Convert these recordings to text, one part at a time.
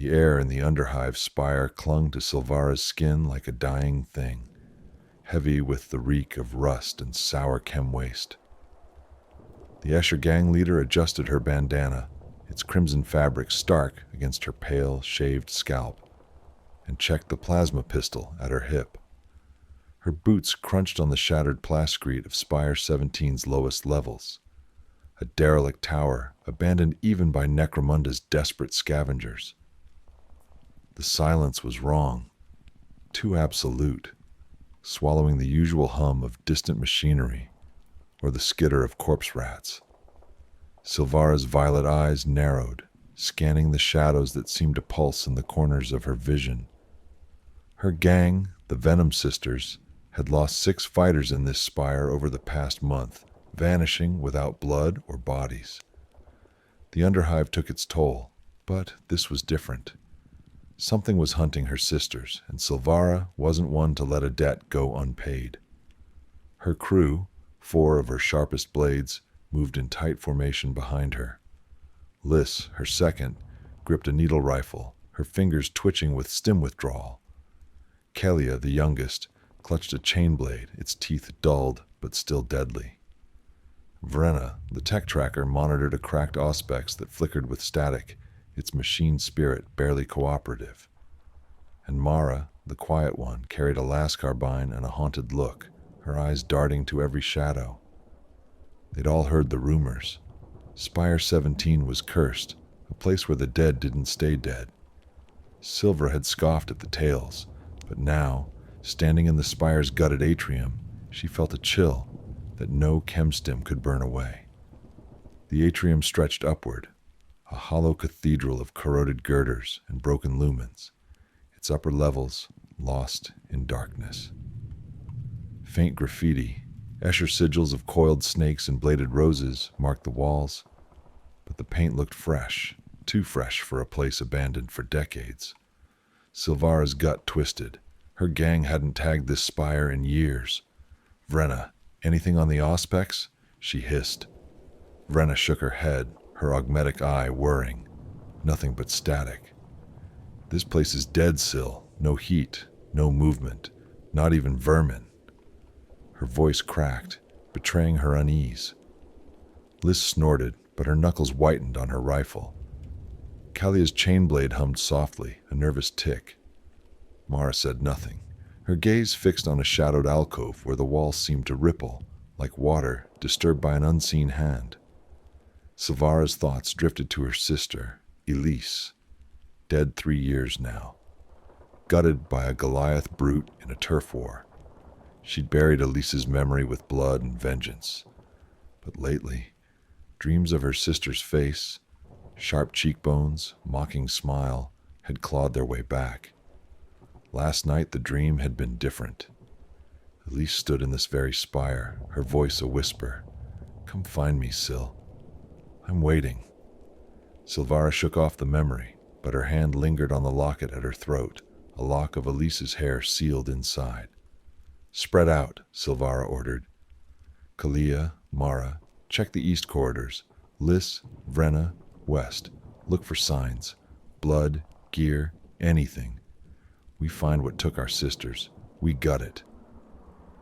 The air in the Underhive spire clung to Silvara's skin like a dying thing, heavy with the reek of rust and sour chem waste. The Escher gang leader adjusted her bandana, its crimson fabric stark against her pale, shaved scalp, and checked the plasma pistol at her hip. Her boots crunched on the shattered plascrete of Spire 17's lowest levels, a derelict tower abandoned even by Necromunda's desperate scavengers. The silence was wrong, too absolute, swallowing the usual hum of distant machinery or the skitter of corpse rats. Silvara's violet eyes narrowed, scanning the shadows that seemed to pulse in the corners of her vision. Her gang, the Venom Sisters, had lost 6 fighters in this spire over the past month, vanishing without blood or bodies. The Underhive took its toll, but this was different. Something was hunting her sisters, and Silvara wasn't one to let a debt go unpaid. Her crew, 4 of her sharpest blades, moved in tight formation behind her. Liss, her second, gripped a needle rifle, her fingers twitching with stim withdrawal. Kelia, the youngest, clutched a chain blade, its teeth dulled but still deadly. Vrenna, the tech tracker, monitored a cracked auspex that flickered with static, its machine spirit barely cooperative. And Mara, the quiet one, carried a las carbine and a haunted look, her eyes darting to every shadow. They'd all heard the rumors. Spire 17 was cursed, a place where the dead didn't stay dead. Silver had scoffed at the tales, but now, standing in the spire's gutted atrium, she felt a chill that no chemstim could burn away. The atrium stretched upward, a hollow cathedral of corroded girders and broken lumens, its upper levels lost in darkness. Faint graffiti, Escher sigils of coiled snakes and bladed roses marked the walls, but the paint looked fresh, too fresh for a place abandoned for decades. Silvara's gut twisted. Her gang hadn't tagged this spire in years. "Vrenna, anything on the auspex?" she hissed. Vrenna shook her head, her augmetic eye whirring. Nothing but static. "This place is dead, Sil. No heat, no movement, not even vermin." Her voice cracked, betraying her unease. Liz snorted, but her knuckles whitened on her rifle. Kalia's chain blade hummed softly, a nervous tick. Mara said nothing, her gaze fixed on a shadowed alcove where the walls seemed to ripple, like water disturbed by an unseen hand. Silvara's thoughts drifted to her sister, Elise, dead 3 years now, gutted by a Goliath brute in a turf war. She'd buried Elise's memory with blood and vengeance. But lately, dreams of her sister's face, sharp cheekbones, mocking smile, had clawed their way back. Last night the dream had been different. Elise stood in this very spire, her voice a whisper. "Come find me, Sil. I'm waiting." Silvara shook off the memory, but her hand lingered on the locket at her throat, a lock of Elise's hair sealed inside. "Spread out," Silvara ordered. Kalia, Mara, check the east corridors. Liss, Vrenna, west. Look for signs. Blood, gear, anything. We find what took our sisters. We gut it.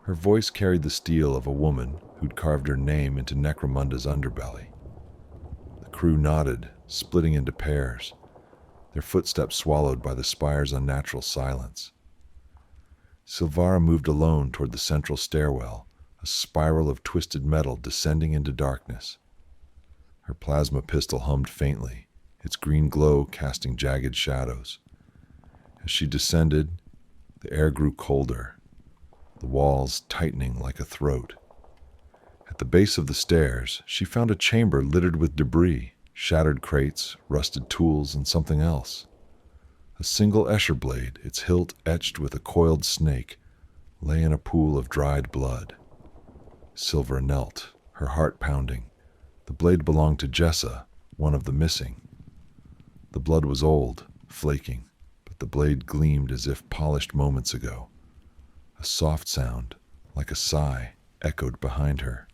Her voice carried the steel of a woman who'd carved her name into Necromunda's underbelly. The crew nodded, splitting into pairs, their footsteps swallowed by the spire's unnatural silence. Silvara moved alone toward the central stairwell, a spiral of twisted metal descending into darkness. Her plasma pistol hummed faintly, its green glow casting jagged shadows. As she descended, the air grew colder, the walls tightening like a throat. At the base of the stairs, she found a chamber littered with debris, shattered crates, rusted tools, and something else. A single Escher blade, its hilt etched with a coiled snake, lay in a pool of dried blood. Silvera knelt, her heart pounding. The blade belonged to Jessa, one of the missing. The blood was old, flaking, but the blade gleamed as if polished moments ago. A soft sound, like a sigh, echoed behind her.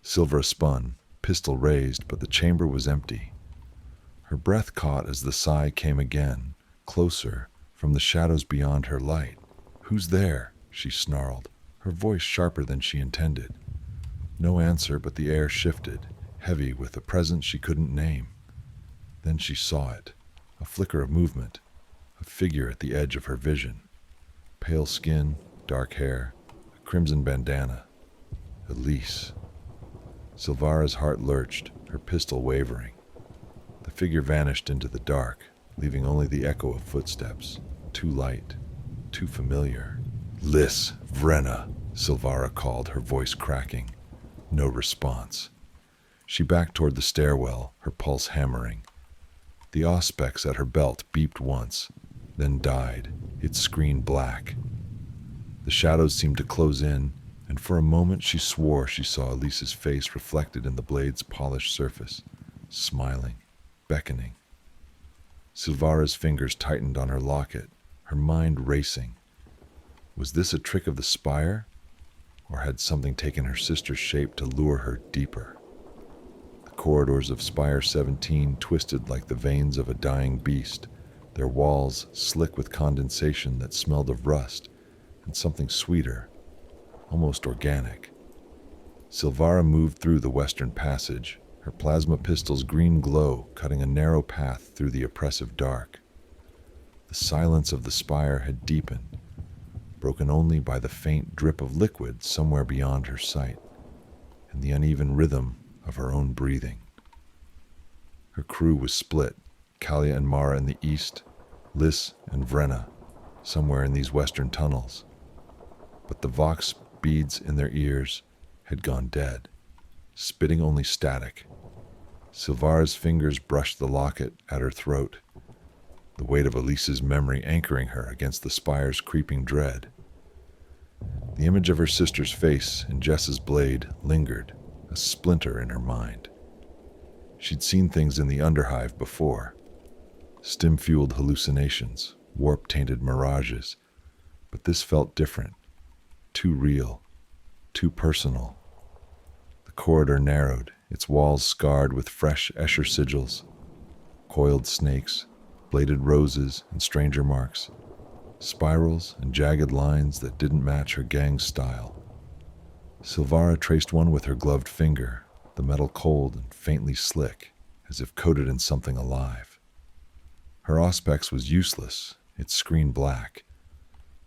Silvera spun, pistol raised, but the chamber was empty. Her breath caught as the sigh came again, closer, from the shadows beyond her light. "Who's there?" she snarled, her voice sharper than she intended. No answer, but the air shifted, heavy with a presence she couldn't name. Then she saw it, a flicker of movement, a figure at the edge of her vision. Pale skin, dark hair, a crimson bandana. Elise. Silvara's heart lurched, her pistol wavering. The figure vanished into the dark, leaving only the echo of footsteps, too light, too familiar. "Lys, Vrenna," Silvara called, her voice cracking. No response. She backed toward the stairwell, her pulse hammering. The auspex at her belt beeped once, then died, its screen black. The shadows seemed to close in, and for a moment she swore she saw Elise's face reflected in the blade's polished surface, smiling, beckoning. Silvara's fingers tightened on her locket, her mind racing. Was this a trick of the spire, or had something taken her sister's shape to lure her deeper? The corridors of Spire 17 twisted like the veins of a dying beast, their walls slick with condensation that smelled of rust and something sweeter, almost organic. Silvara moved through the western passage, her plasma pistol's green glow cutting a narrow path through the oppressive dark. The silence of the spire had deepened, broken only by the faint drip of liquid somewhere beyond her sight, and the uneven rhythm of her own breathing. Her crew was split, Kalia and Mara in the east, Lys and Vrenna somewhere in these western tunnels. But the vox beads in their ears had gone dead, spitting only static. Silvara's fingers brushed the locket at her throat, the weight of Elise's memory anchoring her against the spire's creeping dread. The image of her sister's face and Jess's blade lingered, a splinter in her mind. She'd seen things in the Underhive before, stim-fueled hallucinations, warp-tainted mirages, but this felt different, too real, too personal. The corridor narrowed, its walls scarred with fresh Escher sigils, coiled snakes, bladed roses and stranger marks, spirals and jagged lines that didn't match her gang's style. Silvara traced one with her gloved finger, the metal cold and faintly slick, as if coated in something alive. Her auspex was useless, its screen black,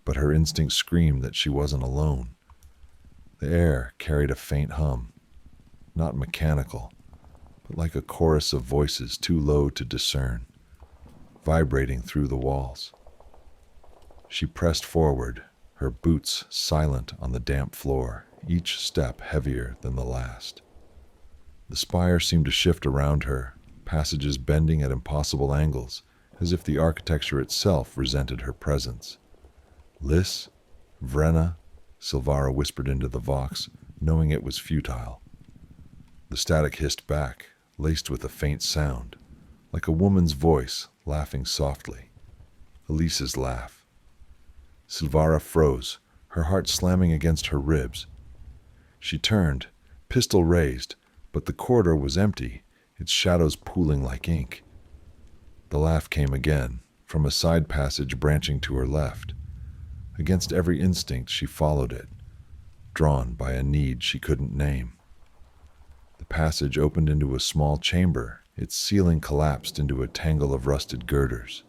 but her instinct screamed that she wasn't alone. The air carried a faint hum, not mechanical, but like a chorus of voices too low to discern, vibrating through the walls. She pressed forward, her boots silent on the damp floor, each step heavier than the last. The spire seemed to shift around her, passages bending at impossible angles, as if the architecture itself resented her presence. "Lys? Vrenna?" Silvara whispered into the vox, knowing it was futile. The static hissed back, laced with a faint sound, like a woman's voice laughing softly. Elise's laugh. Silvara froze, her heart slamming against her ribs. She turned, pistol raised, but the corridor was empty, its shadows pooling like ink. The laugh came again, from a side passage branching to her left. Against every instinct she followed it, drawn by a need she couldn't name. The passage opened into a small chamber, its ceiling collapsed into a tangle of rusted girders.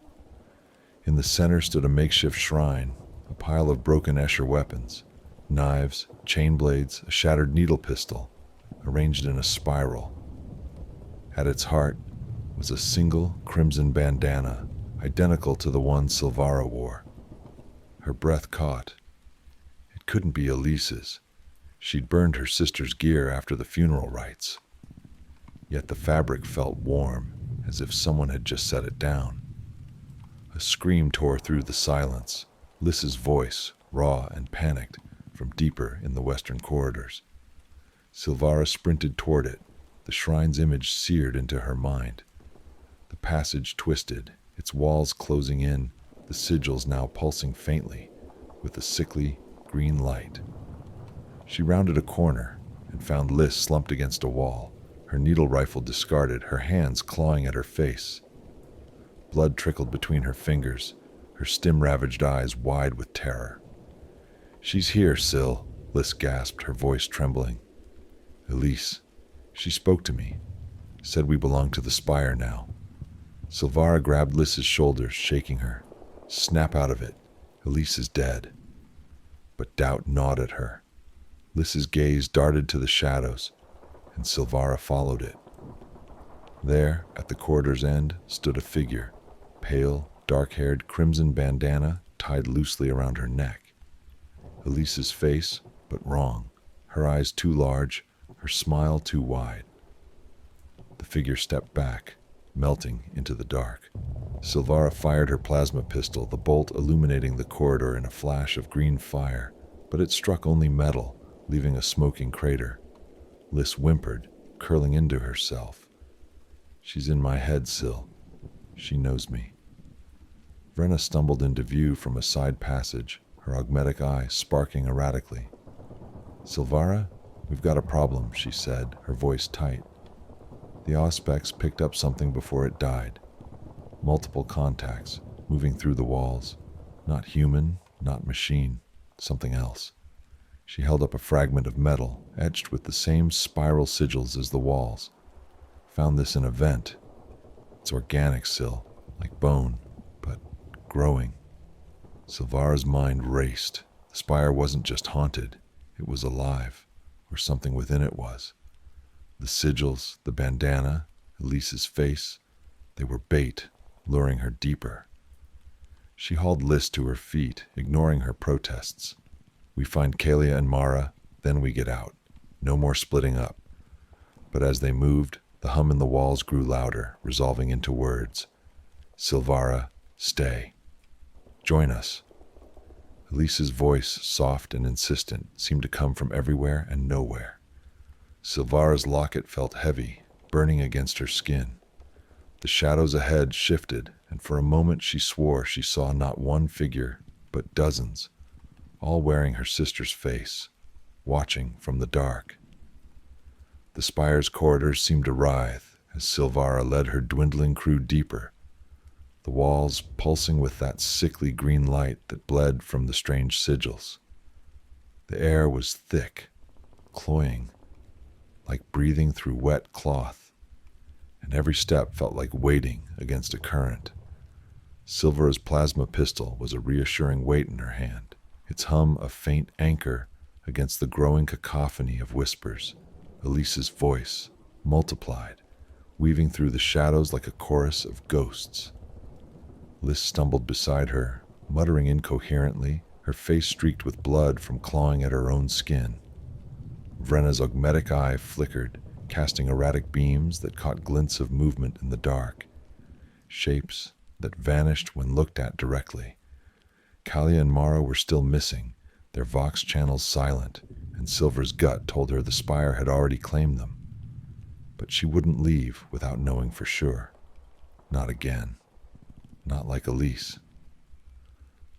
In the center stood a makeshift shrine, a pile of broken Escher weapons, knives, chain blades, a shattered needle pistol, arranged in a spiral. At its heart was a single crimson bandana, identical to the one Silvara wore. Her breath caught. It couldn't be Elise's. She'd burned her sister's gear after the funeral rites. Yet the fabric felt warm, as if someone had just set it down. A scream tore through the silence, Lys's voice, raw and panicked, from deeper in the western corridors. Silvara sprinted toward it, the shrine's image seared into her mind. The passage twisted, its walls closing in, the sigils now pulsing faintly, with a sickly, green light. She rounded a corner and found Lys slumped against a wall, her needle rifle discarded, her hands clawing at her face. Blood trickled between her fingers, her stim-ravaged eyes wide with terror. "She's here, Syl," Liz gasped, her voice trembling. "Elise. She spoke to me. Said we belong to the Spire now." Silvara grabbed Liz's shoulders, shaking her. "Snap out of it. Elise is dead." But doubt gnawed at her. Liz's gaze darted to the shadows, and Silvara followed it. There, at the corridor's end, stood a figure, pale, dark-haired, crimson bandana tied loosely around her neck. Elise's face, but wrong, her eyes too large, her smile too wide. The figure stepped back, melting into the dark. Silvara fired her plasma pistol, the bolt illuminating the corridor in a flash of green fire, but it struck only metal, leaving a smoking crater. Liz whimpered, curling into herself. "She's in my head, Syl. She knows me." Vrenna stumbled into view from a side passage, her augmetic eye sparking erratically. "Silvara, we've got a problem," she said, her voice tight. The Auspex picked up something before it died. Multiple contacts, moving through the walls. Not human, not machine, something else. She held up a fragment of metal, etched with the same spiral sigils as the walls. "Found this in a vent. It's organic, Syl, like bone, but growing." Silvara's mind raced. The Spire wasn't just haunted, it was alive, or something within it was. The sigils, the bandana, Elise's face, they were bait, luring her deeper. She hauled Liz to her feet, ignoring her protests. "We find Kalia and Mara, then we get out. No more splitting up." But as they moved, the hum in the walls grew louder, resolving into words. "Silvara, stay. Join us." Elise's voice, soft and insistent, seemed to come from everywhere and nowhere. Silvara's locket felt heavy, burning against her skin. The shadows ahead shifted, and for a moment she swore she saw not one figure, but dozens, all wearing her sister's face, watching from the dark. The Spire's corridors seemed to writhe as Silvara led her dwindling crew deeper, the walls pulsing with that sickly green light that bled from the strange sigils. The air was thick, cloying, like breathing through wet cloth, and every step felt like wading against a current. Silvara's plasma pistol was a reassuring weight in her hand, its hum a faint anchor against the growing cacophony of whispers. Elise's voice, multiplied, weaving through the shadows like a chorus of ghosts. Liz stumbled beside her, muttering incoherently, her face streaked with blood from clawing at her own skin. Vrenna's augmetic eye flickered, casting erratic beams that caught glints of movement in the dark, shapes that vanished when looked at directly. Kalia and Mara were still missing, their vox channels silent, and Silver's gut told her the Spire had already claimed them. But she wouldn't leave without knowing for sure. Not again. Not like Elise.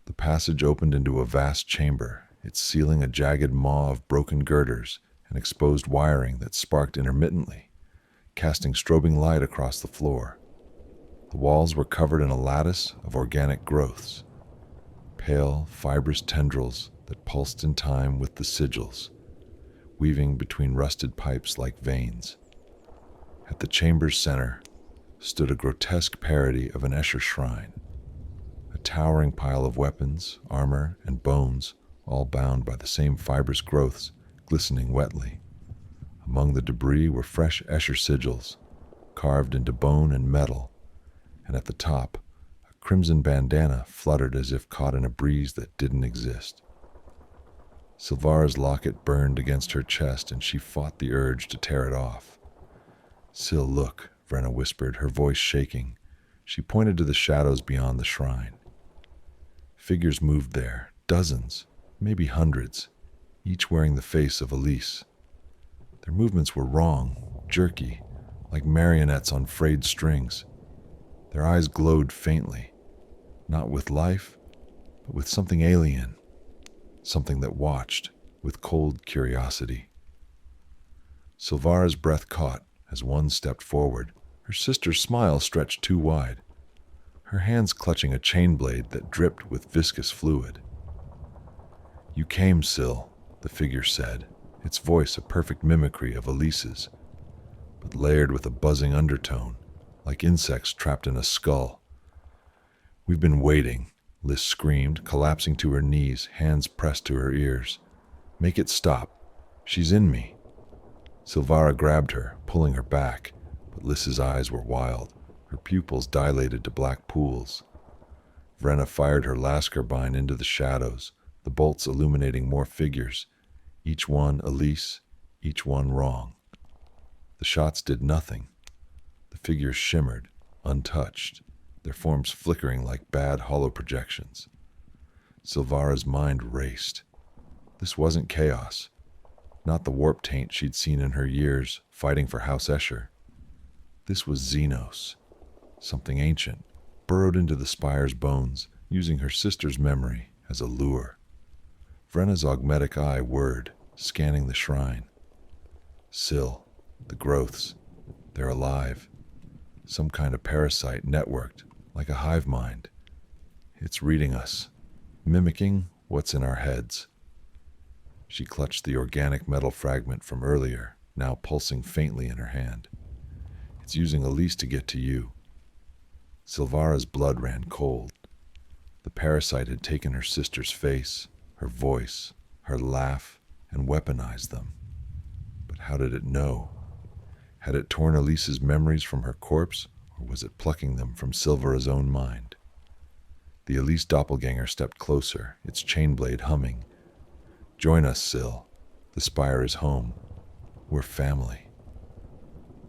The passage opened into a vast chamber, its ceiling a jagged maw of broken girders and exposed wiring that sparked intermittently, casting strobing light across the floor. The walls were covered in a lattice of organic growths, pale, fibrous tendrils that pulsed in time with the sigils, weaving between rusted pipes like veins. At the chamber's center stood a grotesque parody of an Escher shrine, a towering pile of weapons, armor, and bones, all bound by the same fibrous growths, glistening wetly. Among the debris were fresh Escher sigils, carved into bone and metal, and at the top, a crimson bandana fluttered as if caught in a breeze that didn't exist. Silvara's locket burned against her chest, and she fought the urge to tear it off. "Syl, look," Vrenna whispered, her voice shaking. She pointed to the shadows beyond the shrine. Figures moved there, dozens, maybe hundreds, each wearing the face of Elise. Their movements were wrong, jerky, like marionettes on frayed strings. Their eyes glowed faintly, not with life, but with something alien, something that watched with cold curiosity. Silvara's breath caught as one stepped forward, her sister's smile stretched too wide. her hands clutching a chain blade that dripped with viscous fluid. "You came, Syl," the figure said, its voice a perfect mimicry of Elise's, but layered with a buzzing undertone, like insects trapped in a skull. "We've been waiting," Lys screamed, collapsing to her knees, hands pressed to her ears. "Make it stop. She's in me." Silvara grabbed her, pulling her back, but Lys's eyes were wild, her pupils dilated to black pools. Vrenna fired her lascarbine into the shadows, the bolts illuminating more figures, each one Elise, each one wrong. The shots did nothing. The figures shimmered, untouched, their forms flickering like bad hollow projections. Silvara's mind raced. This wasn't chaos, not the warp taint she'd seen in her years fighting for House Escher. This was Xenos, something ancient, burrowed into the spire's bones, using her sister's memory as a lure. Vrenna's augmetic eye whirred, scanning the shrine. Syl, the growths, they're alive. Some kind of parasite networked, like a hive mind. It's reading us, mimicking what's in our heads. She clutched the organic metal fragment from earlier, now pulsing faintly in her hand. It's using Elise to get to you. Silvara's blood ran cold. The parasite had taken her sister's face, her voice, her laugh, and weaponized them. But how did it know? Had it torn Elise's memories from her corpse, or was it plucking them from Silvara's own mind? The Elise doppelganger stepped closer, its chain blade humming. "Join us, Syl. The spire is home. We're family."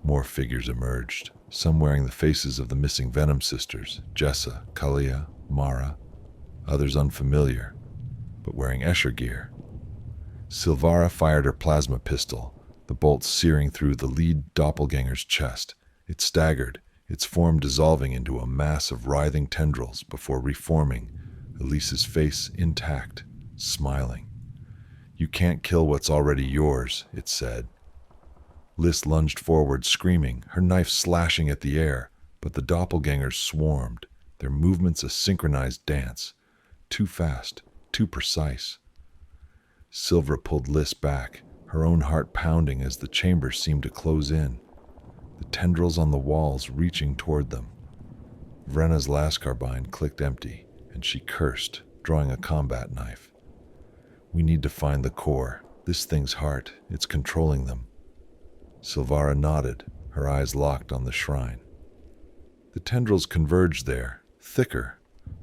More figures emerged, some wearing the faces of the missing Venom sisters, Jessa, Kalia, Mara, others unfamiliar, but wearing Escher gear. Silvara fired her plasma pistol, the bolt searing through the lead doppelganger's chest. It staggered, its form dissolving into a mass of writhing tendrils before reforming, Elise's face intact, smiling. "You can't kill what's already yours," it said. Lys lunged forward, screaming, her knife slashing at the air, but the doppelgangers swarmed, their movements a synchronized dance, too fast, too precise. Silvera pulled Lys back, her own heart pounding as the chamber seemed to close in, the tendrils on the walls reaching toward them. Vrenna's lascarbine clicked empty, and she cursed, drawing a combat knife. "We need to find the core, this thing's heart, it's controlling them." Silvara nodded, her eyes locked on the shrine. The tendrils converged there, thicker,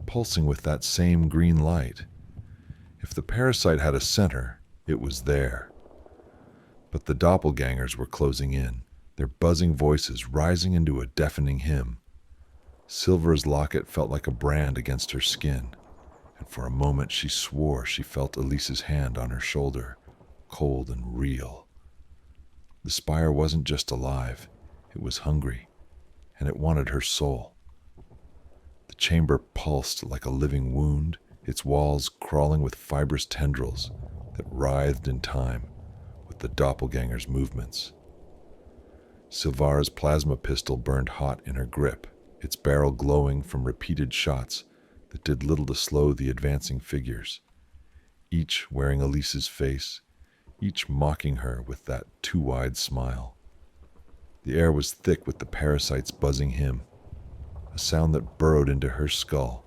pulsing with that same green light. If the parasite had a center, it was there. But the doppelgangers were closing in, their buzzing voices rising into a deafening hymn. Silvera's locket felt like a brand against her skin, and for a moment she swore she felt Elise's hand on her shoulder, cold and real. The spire wasn't just alive, it was hungry, and it wanted her soul. The chamber pulsed like a living wound, its walls crawling with fibrous tendrils that writhed in time with the doppelganger's movements. Silvara's plasma pistol burned hot in her grip, its barrel glowing from repeated shots that did little to slow the advancing figures, each wearing Elise's face, each mocking her with that too-wide smile. The air was thick with the parasite's buzzing hymn, a sound that burrowed into her skull,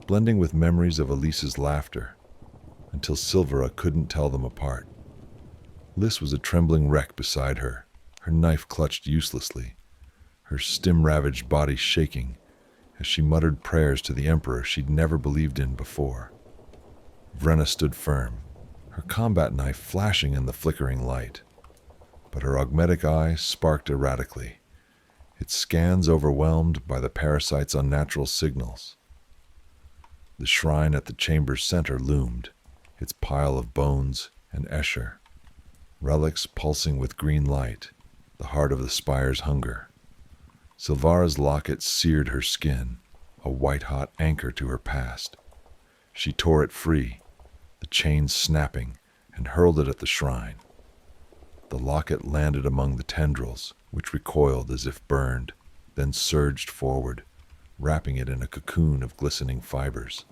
blending with memories of Elise's laughter, until Silvera couldn't tell them apart. Lys was a trembling wreck beside her, her knife clutched uselessly, her stim-ravaged body shaking as she muttered prayers to the Emperor she'd never believed in before. Vrenna stood firm, her combat knife flashing in the flickering light, but her augmetic eye sparked erratically, its scans overwhelmed by the parasite's unnatural signals. The shrine at the chamber's center loomed, its pile of bones and Escher, relics pulsing with green light, the heart of the spire's hunger. Silvara's locket seared her skin, a white-hot anchor to her past. She tore it free, the chain snapping, and hurled it at the shrine. The locket landed among the tendrils, which recoiled as if burned, then surged forward, wrapping it in a cocoon of glistening fibers.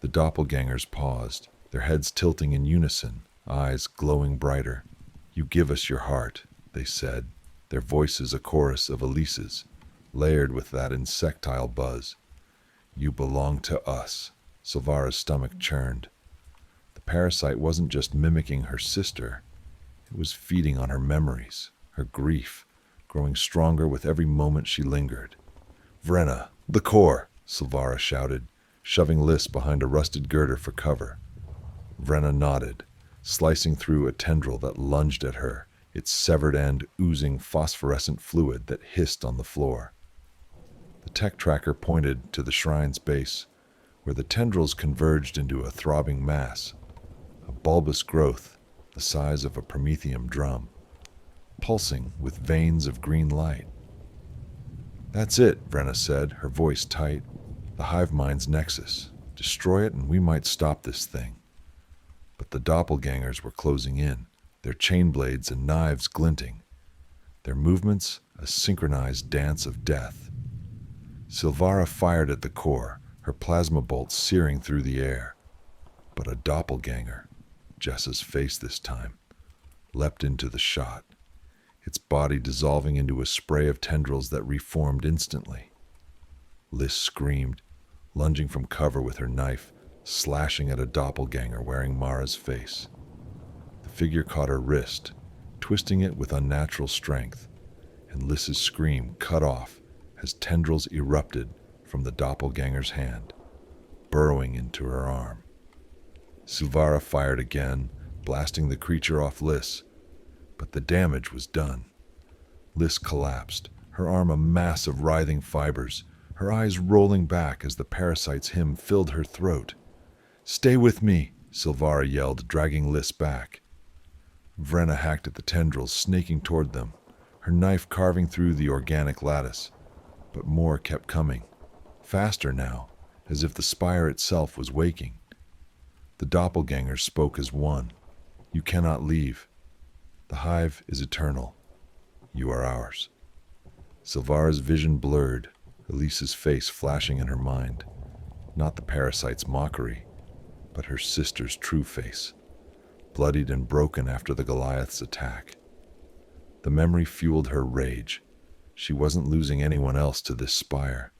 The doppelgangers paused, their heads tilting in unison, eyes glowing brighter. "You give us your heart," they said, their voices a chorus of Elise's, layered with that insectile buzz. "You belong to us." Silvara's stomach churned. The parasite wasn't just mimicking her sister, it was feeding on her memories, her grief, growing stronger with every moment she lingered. "Vrenna, the core!" Silvara shouted, shoving Lys behind a rusted girder for cover. Vrenna nodded, slicing through a tendril that lunged at her, its severed end oozing phosphorescent fluid that hissed on the floor. The tech tracker pointed to the shrine's base, where the tendrils converged into a throbbing mass, a bulbous growth the size of a promethium drum, pulsing with veins of green light. "That's it," Vrenna said, her voice tight. "The hive mind's nexus. Destroy it and we might stop this thing." But the doppelgangers were closing in, their chain blades and knives glinting, their movements a synchronized dance of death. Silvara fired at the core, her plasma bolts searing through the air. But a doppelganger, Jessa's face this time, leapt into the shot, its body dissolving into a spray of tendrils that reformed instantly. Lys screamed, lunging from cover with her knife, slashing at a doppelganger wearing Mara's face. The figure caught her wrist, twisting it with unnatural strength, and Lys's scream cut off as tendrils erupted from the doppelganger's hand, burrowing into her arm. Silvara fired again, blasting the creature off Lys, but the damage was done. Lys collapsed, her arm a mass of writhing fibers, her eyes rolling back as the parasite's hymn filled her throat. "Stay with me," Silvara yelled, dragging Lys back. Vrenna hacked at the tendrils, snaking toward them, her knife carving through the organic lattice. But more kept coming, faster now, as if the spire itself was waking. The doppelgangers spoke as one. "You cannot leave. The hive is eternal. You are ours." Silvara's vision blurred, Elise's face flashing in her mind. Not the parasite's mockery, but her sister's true face, bloodied and broken after the Goliath's attack. The memory fueled her rage. She wasn't losing anyone else to this spire.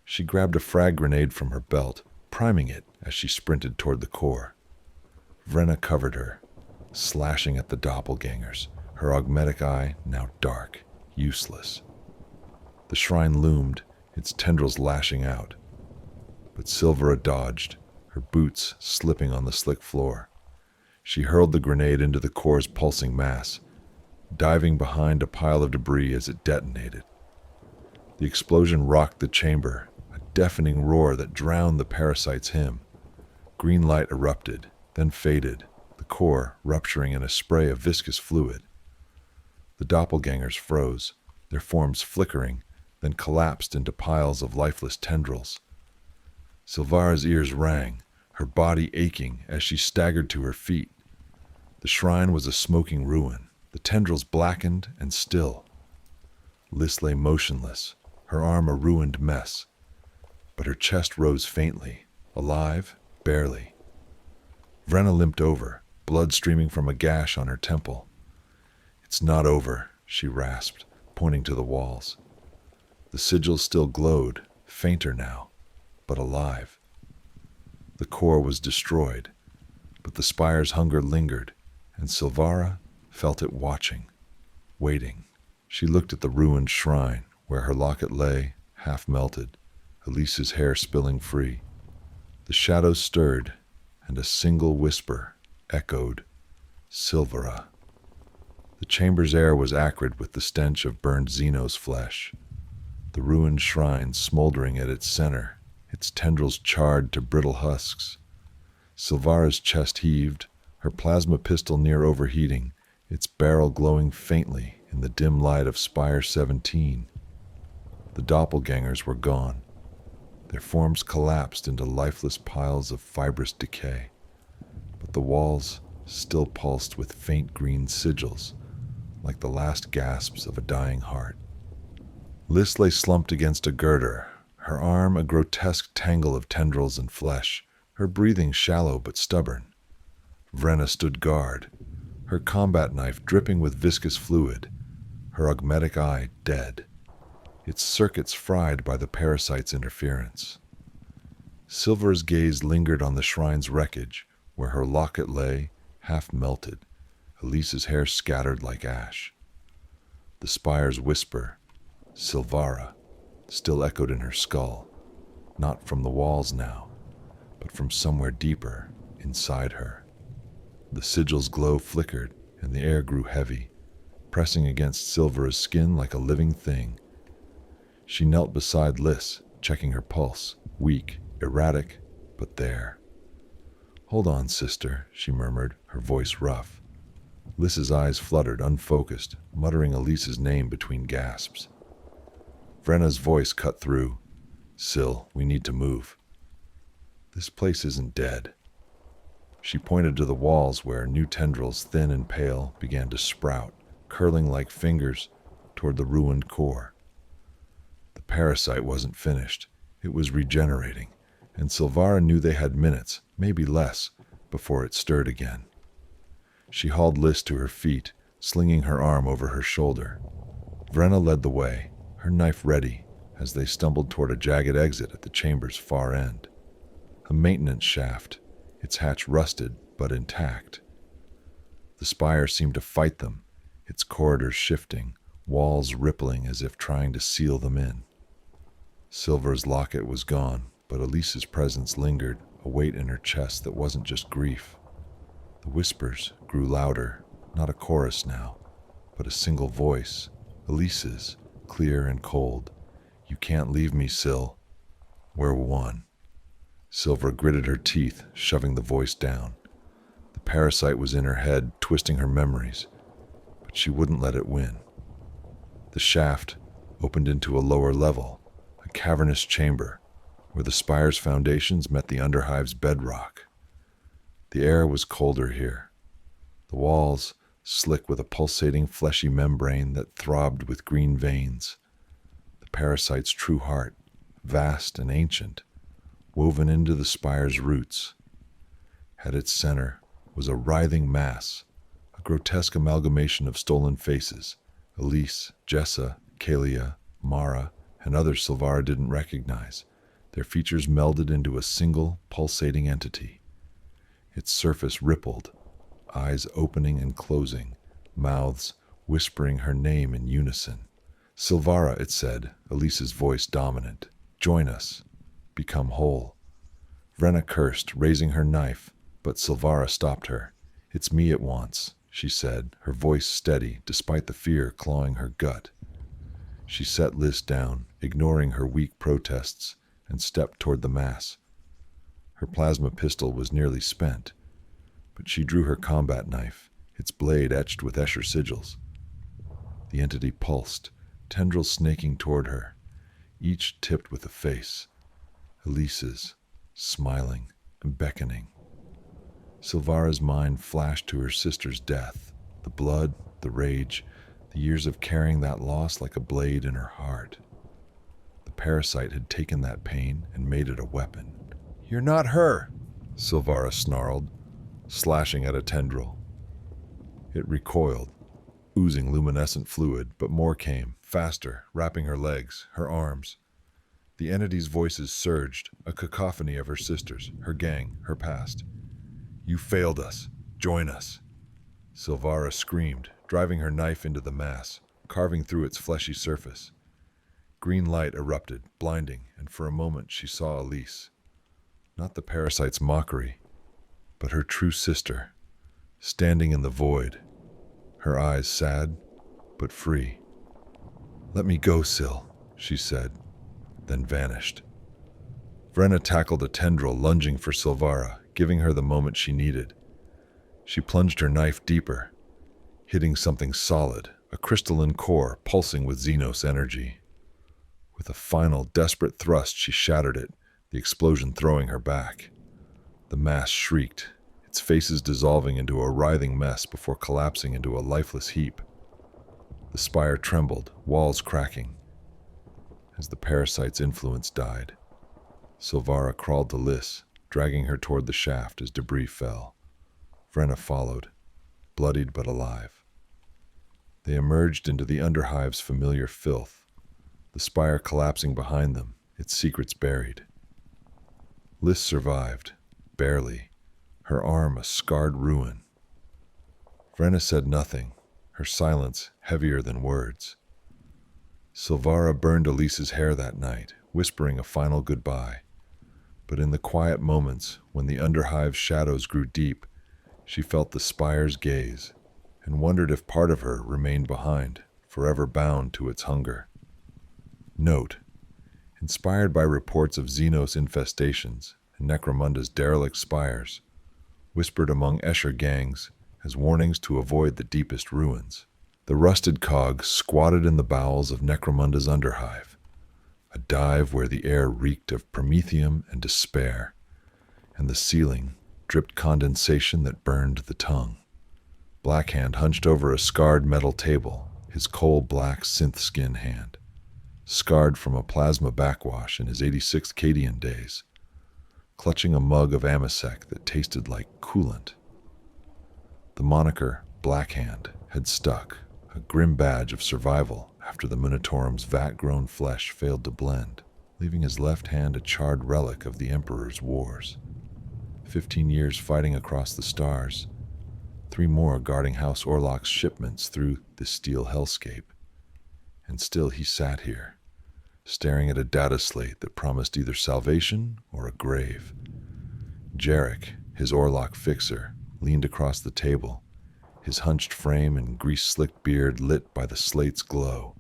She grabbed a frag grenade from her belt, priming it as she sprinted toward the core. Vrenna covered her, slashing at the doppelgangers, her augmetic eye now dark, useless. The shrine loomed, its tendrils lashing out. But Silvara dodged, her boots slipping on the slick floor. She hurled the grenade into the core's pulsing mass, diving behind a pile of debris as it detonated. The explosion rocked the chamber, a deafening roar that drowned the parasite's hymn. Green light erupted, then faded, the core rupturing in a spray of viscous fluid. The doppelgangers froze, their forms flickering, then collapsed into piles of lifeless tendrils. Silvara's ears rang, her body aching as she staggered to her feet. The shrine was a smoking ruin, the tendrils blackened and still. Lys lay motionless, her arm a ruined mess, but her chest rose faintly, alive, barely. Vrenna limped over, blood streaming from a gash on her temple. "It's not over," she rasped, pointing to the walls. The sigils still glowed, fainter now, but alive. The core was destroyed, but the spire's hunger lingered, and Silvara felt it watching, waiting. She looked at the ruined shrine, where her locket lay, half melted, Elise's hair spilling free. The shadows stirred, and a single whisper echoed, "Silvara." The chamber's air was acrid with the stench of burned Xeno's flesh. The ruined shrine smoldering at its center, its tendrils charred to brittle husks. Silvara's chest heaved, her plasma pistol near overheating, its barrel glowing faintly in the dim light of Spire 17. The doppelgangers were gone. Their forms collapsed into lifeless piles of fibrous decay, but the walls still pulsed with faint green sigils, like the last gasps of a dying heart. Lys lay slumped against a girder, her arm a grotesque tangle of tendrils and flesh, her breathing shallow but stubborn. Vrenna stood guard, her combat knife dripping with viscous fluid, her augmetic eye dead, its circuits fried by the parasite's interference. Silver's gaze lingered on the shrine's wreckage, where her locket lay, half melted, Elise's hair scattered like ash. The spire's whisper, Silvara, still echoed in her skull, not from the walls now, but from somewhere deeper inside her. The sigil's glow flickered, and the air grew heavy, pressing against Silvera's skin like a living thing. She knelt beside Lys, checking her pulse, weak, erratic, but there. "Hold on, sister," she murmured, her voice rough. Lys's eyes fluttered, unfocused, muttering Elise's name between gasps. Vrenna's voice cut through. "Sil, we need to move. This place isn't dead." She pointed to the walls where new tendrils, thin and pale, began to sprout, curling like fingers toward the ruined core. The parasite wasn't finished. It was regenerating, and Silvara knew they had minutes, maybe less, before it stirred again. She hauled Lys to her feet, slinging her arm over her shoulder. Vrenna led the way, her knife ready, as they stumbled toward a jagged exit at the chamber's far end. A maintenance shaft, its hatch rusted but intact. The spire seemed to fight them, its corridors shifting, walls rippling as if trying to seal them in. Silver's locket was gone, but Elise's presence lingered, a weight in her chest that wasn't just grief. The whispers grew louder, not a chorus now, but a single voice, Elise's, clear and cold. "You can't leave me, Sil. We're one." Silver gritted her teeth, shoving the voice down. The parasite was in her head, twisting her memories, but she wouldn't let it win. The shaft opened into a lower level, a cavernous chamber, where the spire's foundations met the Underhive's bedrock. The air was colder here. The walls slick with a pulsating fleshy membrane that throbbed with green veins. The parasite's true heart, vast and ancient, woven into the spire's roots. At its center was a writhing mass, a grotesque amalgamation of stolen faces, Elise, Jessa, Kalia, Mara, and others Silvara didn't recognize, their features melded into a single, pulsating entity. Its surface rippled, eyes opening and closing, mouths whispering her name in unison. "Silvara," it said, Elise's voice dominant. "Join us. Become whole." Vrenna cursed, raising her knife, but Silvara stopped her. "It's me it wants," she said, her voice steady despite the fear clawing her gut. She set Lys down, ignoring her weak protests, and stepped toward the mass. Her plasma pistol was nearly spent, but she drew her combat knife, its blade etched with Escher sigils. The entity pulsed, tendrils snaking toward her, each tipped with a face. Elise's, smiling and beckoning. Silvara's mind flashed to her sister's death, the blood, the rage, the years of carrying that loss like a blade in her heart. The parasite had taken that pain and made it a weapon. "You're not her," Silvara snarled, slashing at a tendril. It recoiled, oozing luminescent fluid, but more came, faster, wrapping her legs, her arms. The entity's voices surged, a cacophony of her sisters, her gang, her past. "You failed us. Join us." Silvara screamed, driving her knife into the mass, carving through its fleshy surface. Green light erupted, blinding, and for a moment she saw Elise. Not the parasite's mockery, but her true sister, standing in the void, her eyes sad but free. "Let me go, Sil," she said, then vanished. Vrenna tackled a tendril, lunging for Silvara, giving her the moment she needed. She plunged her knife deeper, hitting something solid, a crystalline core pulsing with Xenos energy. With a final, desperate thrust, she shattered it, the explosion throwing her back. The mass shrieked, its faces dissolving into a writhing mess before collapsing into a lifeless heap. The spire trembled, walls cracking. As the parasite's influence died, Silvara crawled to Lys, dragging her toward the shaft as debris fell. Vrenna followed, bloodied but alive. They emerged into the Underhive's familiar filth, the spire collapsing behind them, its secrets buried. Lys survived, barely, her arm a scarred ruin. Vrenna said nothing, her silence heavier than words. Silvara burned Elise's hair that night, whispering a final goodbye. But in the quiet moments, when the Underhive's shadows grew deep, she felt the spire's gaze, and wondered if part of her remained behind, forever bound to its hunger. Note: inspired by reports of Xenos infestations and Necromunda's derelict spires, whispered among Escher gangs as warnings to avoid the deepest ruins. The rusted cog squatted in the bowels of Necromunda's Underhive, a dive where the air reeked of promethium and despair, and the ceiling dripped condensation that burned the tongue. Blackhand hunched over a scarred metal table, his coal-black synth-skin hand, scarred from a plasma backwash in his 86 Cadian days, clutching a mug of Amasec that tasted like coolant. The moniker Blackhand had stuck, a grim badge of survival after the Minotaurum's vat-grown flesh failed to blend, leaving his left hand a charred relic of the Emperor's wars. 15 years fighting across the stars, 3 more guarding House Orlok's shipments through this steel hellscape. And still he sat here, staring at a data slate that promised either salvation or a grave. Jarek, his Orlok fixer, leaned across the table, his hunched frame and grease-slicked beard lit by the slate's glow.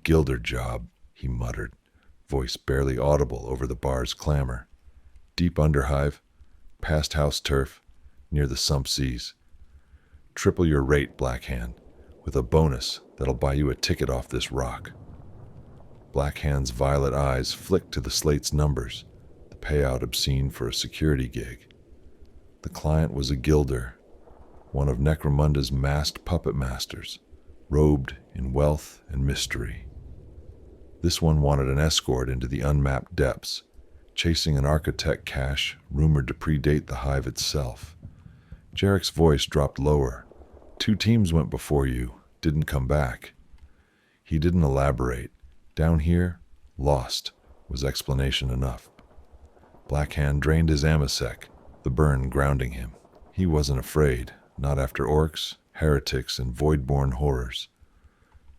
"Gilder job," he muttered, voice barely audible over the bar's clamor. "Deep Underhive, past house turf, near the sump seas. Triple your rate, Blackhand, with a bonus that'll buy you a ticket off this rock." Blackhand's violet eyes flicked to the slate's numbers, the payout obscene for a security gig. The client was a Gilder, one of Necromunda's masked puppet masters, robed in wealth and mystery. This one wanted an escort into the unmapped depths, chasing an architect cache rumored to predate the hive itself. Jarek's voice dropped lower. 2 teams went before you, didn't come back. He didn't elaborate. Down here, lost, was explanation enough. Blackhand drained his Amasec, the burn grounding him. He wasn't afraid, not after orcs, heretics, and void-born horrors.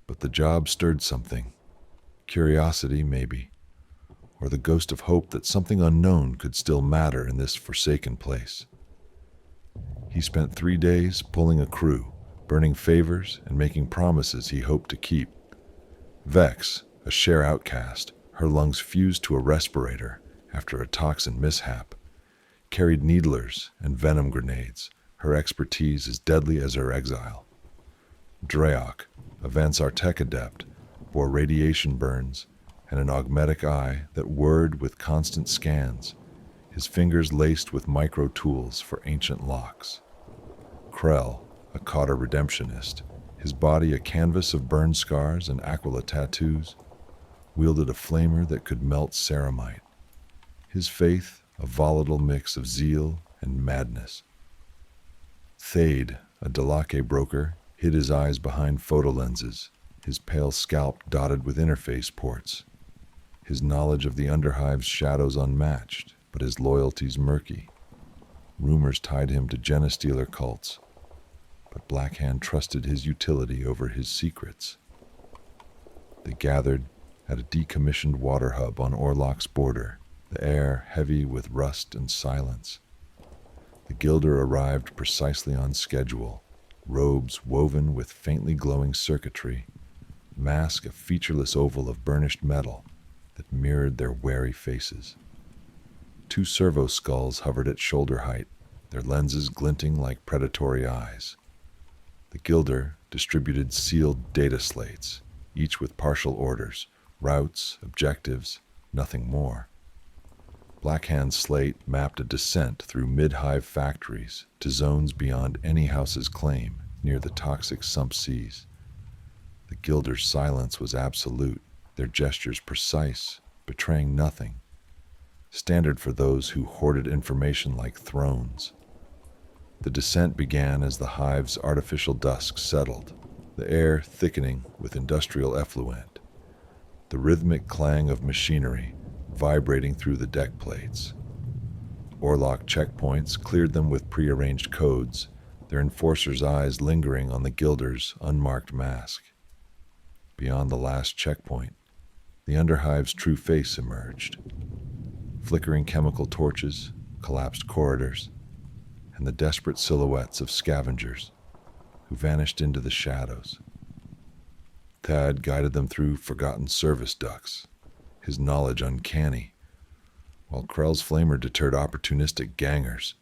But the job stirred something. Curiosity, maybe. Or the ghost of hope that something unknown could still matter in this forsaken place. He spent 3 days pulling a crew, burning favors and making promises he hoped to keep. Vex, a share outcast, her lungs fused to a respirator after a toxin mishap, carried needlers and venom grenades, her expertise as deadly as her exile. Dreok, a Vansar tech adept, bore radiation burns and an augmetic eye that whirred with constant scans, his fingers laced with micro-tools for ancient locks. Krell, a Cotter redemptionist, his body a canvas of burn scars and aquila tattoos, wielded a flamer that could melt ceramite. His faith, a volatile mix of zeal and madness. Thade, a Dalake broker, hid his eyes behind photolenses, his pale scalp dotted with interface ports. His knowledge of the Underhive's shadows unmatched, but his loyalties murky. Rumors tied him to Genestealer cults, but Blackhand trusted his utility over his secrets. They gathered at a decommissioned water hub on Orlok's border, the air heavy with rust and silence. The Gilder arrived precisely on schedule, robes woven with faintly glowing circuitry, mask a featureless oval of burnished metal that mirrored their wary faces. 2 servo skulls hovered at shoulder height, their lenses glinting like predatory eyes. The Gilder distributed sealed data slates, each with partial orders, routes, objectives, nothing more. Blackhand's slate mapped a descent through mid-hive factories to zones beyond any house's claim near the toxic sump seas. The Gilder's silence was absolute, their gestures precise, betraying nothing, standard for those who hoarded information like thrones. The descent began as the hive's artificial dusk settled, the air thickening with industrial effluent, the rhythmic clang of machinery vibrating through the deck plates. Orlok checkpoints cleared them with prearranged codes, their enforcers' eyes lingering on the Guilder's unmarked mask. Beyond the last checkpoint, the Underhive's true face emerged. Flickering chemical torches, collapsed corridors, and the desperate silhouettes of scavengers who vanished into the shadows. Thad guided them through forgotten service ducts, his knowledge uncanny, while Krell's flamer deterred opportunistic gangers.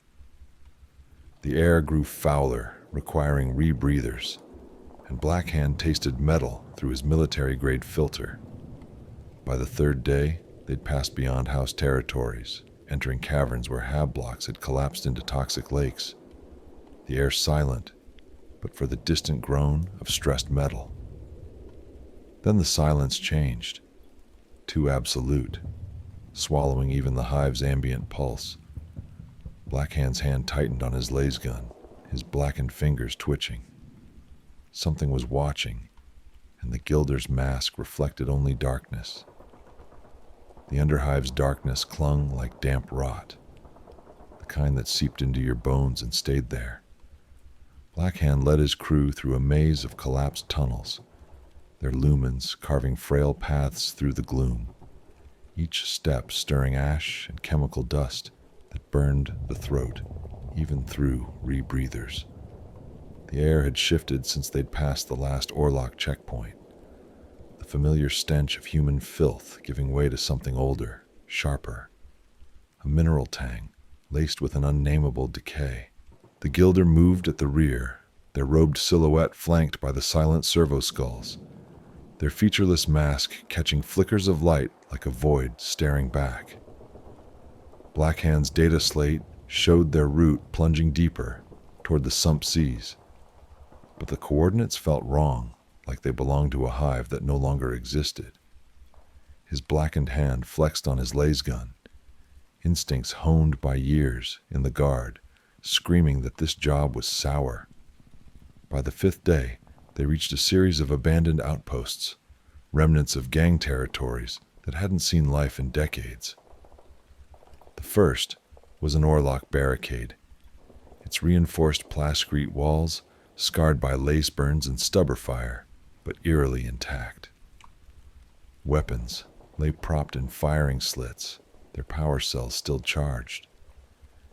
The air grew fouler, requiring rebreathers, and Blackhand tasted metal through his military-grade filter. By the third day, they'd passed beyond house territories, entering caverns where hab blocks had collapsed into toxic lakes. The air silent, but for the distant groan of stressed metal. Then the silence changed, too absolute, swallowing even the hive's ambient pulse. Blackhand's hand tightened on his laser gun, his blackened fingers twitching. Something was watching, and the Guilder's mask reflected only darkness. The Underhive's darkness clung like damp rot, the kind that seeped into your bones and stayed there. Blackhand led his crew through a maze of collapsed tunnels, their lumens carving frail paths through the gloom, each step stirring ash and chemical dust that burned the throat, even through rebreathers. The air had shifted since they'd passed the last Orlok checkpoint, the familiar stench of human filth giving way to something older, sharper, a mineral tang laced with an unnameable decay. The Guilder moved at the rear, their robed silhouette flanked by the silent servo skulls, their featureless mask catching flickers of light like a void staring back. Blackhand's data slate showed their route plunging deeper toward the sump seas, but the coordinates felt wrong, like they belonged to a hive that no longer existed. His blackened hand flexed on his laser gun, instincts honed by years in the guard, screaming that this job was sour. By the fifth day, they reached a series of abandoned outposts, remnants of gang territories that hadn't seen life in decades. The first was an Orlok barricade, its reinforced plascrete walls scarred by lace burns and stubber fire, but eerily intact. Weapons lay propped in firing slits, their power cells still charged.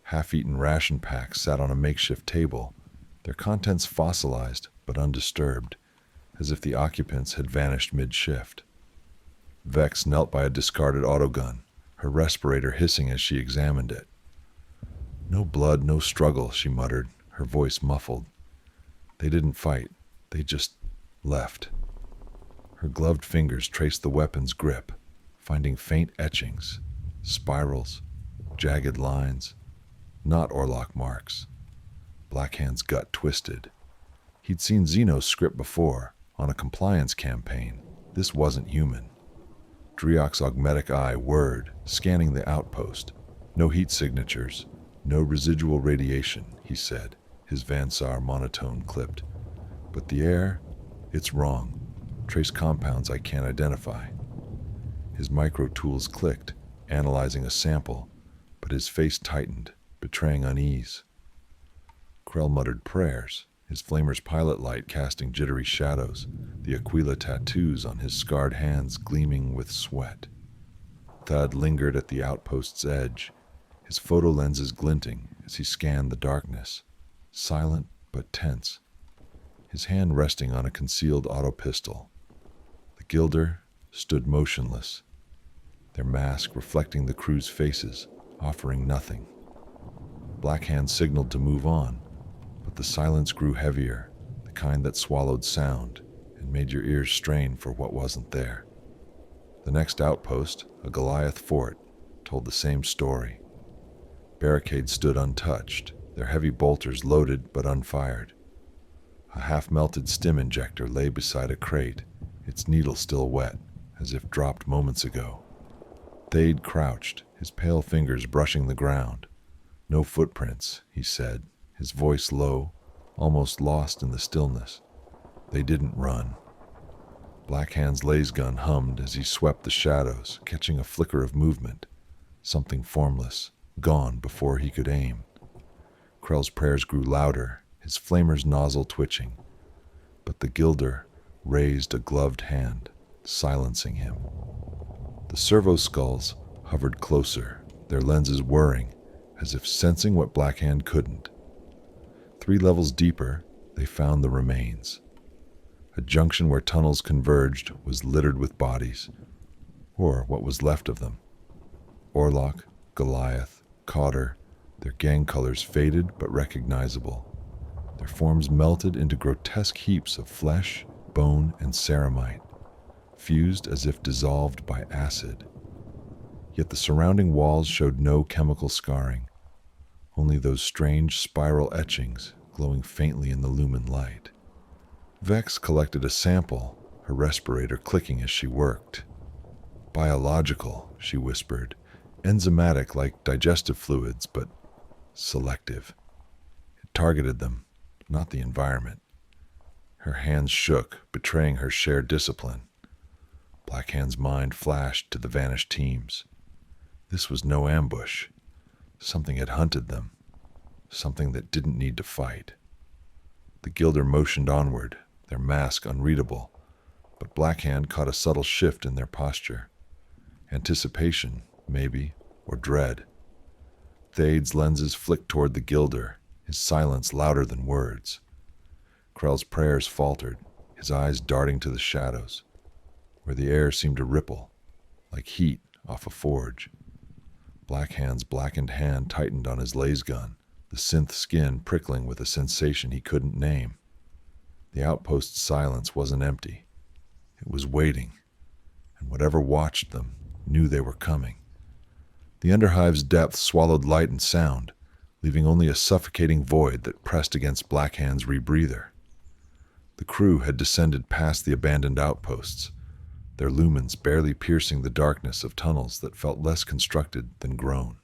Half-eaten ration packs sat on a makeshift table, their contents fossilized but undisturbed, as if the occupants had vanished mid-shift. Vex knelt by a discarded autogun, her respirator hissing as she examined it. "No blood, no struggle," she muttered, her voice muffled. "They didn't fight, they just left." Her gloved fingers traced the weapon's grip, finding faint etchings, spirals, jagged lines, not Orlok marks. Blackhand's gut twisted. He'd seen Xeno's script before, on a compliance campaign. This wasn't human. Driok's augmetic eye whirred, scanning the outpost. No heat signatures, no residual radiation, he said, his Vansar monotone clipped. But the air? It's wrong. Trace compounds I can't identify. His micro tools clicked, analyzing a sample, but his face tightened, betraying unease. Krell muttered prayers, his flamer's pilot light casting jittery shadows, the Aquila tattoos on his scarred hands gleaming with sweat. Thad lingered at the outpost's edge, his photo lenses glinting as he scanned the darkness, silent but tense, his hand resting on a concealed auto pistol. The Guilder stood motionless, their mask reflecting the crew's faces, offering nothing. Blackhand signaled to move on, but the silence grew heavier, the kind that swallowed sound and made your ears strain for what wasn't there. The next outpost, a Goliath fort, told the same story. Barricades stood untouched, their heavy bolters loaded but unfired. A half-melted stim injector lay beside a crate, its needle still wet, as if dropped moments ago. Thade crouched, his pale fingers brushing the ground. "No footprints," he said, his voice low, almost lost in the stillness. "They didn't run." Blackhand's laser gun hummed as he swept the shadows, catching a flicker of movement. Something formless, gone before he could aim. Krell's prayers grew louder, his flamer's nozzle twitching. But the Gilder raised a gloved hand, silencing him. The servo skulls hovered closer, their lenses whirring, as if sensing what Blackhand couldn't. 3 levels deeper, they found the remains. A junction where tunnels converged was littered with bodies, or what was left of them. Orlok, Goliath, Cotter, their gang colors faded but recognizable. Their forms melted into grotesque heaps of flesh, bone, and ceramite, fused as if dissolved by acid. Yet the surrounding walls showed no chemical scarring, only those strange spiral etchings glowing faintly in the lumen light. Vex collected a sample, her respirator clicking as she worked. "Biological," she whispered, "enzymatic like digestive fluids, but selective." It targeted them, not the environment. Her hands shook, betraying her shared discipline. Blackhand's mind flashed to the vanished teams. This was no ambush. Something had hunted them. Something that didn't need to fight. The Gilder motioned onward, their mask unreadable, but Blackhand caught a subtle shift in their posture. Anticipation, maybe, or dread. Thade's lenses flicked toward the Gilder, his silence louder than words. Krell's prayers faltered, his eyes darting to the shadows, where the air seemed to ripple, like heat off a forge. Blackhand's blackened hand tightened on his laser gun, the synth skin prickling with a sensation he couldn't name. The outpost's silence wasn't empty. It was waiting, and whatever watched them knew they were coming. The Underhive's depths swallowed light and sound, leaving only a suffocating void that pressed against Blackhand's rebreather. The crew had descended past the abandoned outposts, their lumens barely piercing the darkness of tunnels that felt less constructed than grown.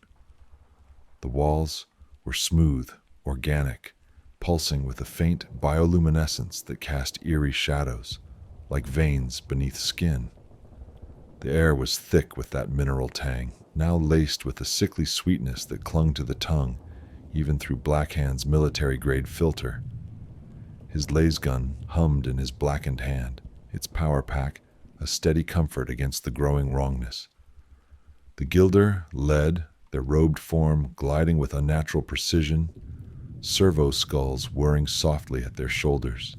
The walls were smooth, organic, pulsing with a faint bioluminescence that cast eerie shadows, like veins beneath skin. The air was thick with that mineral tang, now laced with a sickly sweetness that clung to the tongue, even through Blackhand's military-grade filter. His laser gun hummed in his blackened hand, its power pack a steady comfort against the growing wrongness. The Gilder led, their robed form gliding with unnatural precision, servo skulls whirring softly at their shoulders,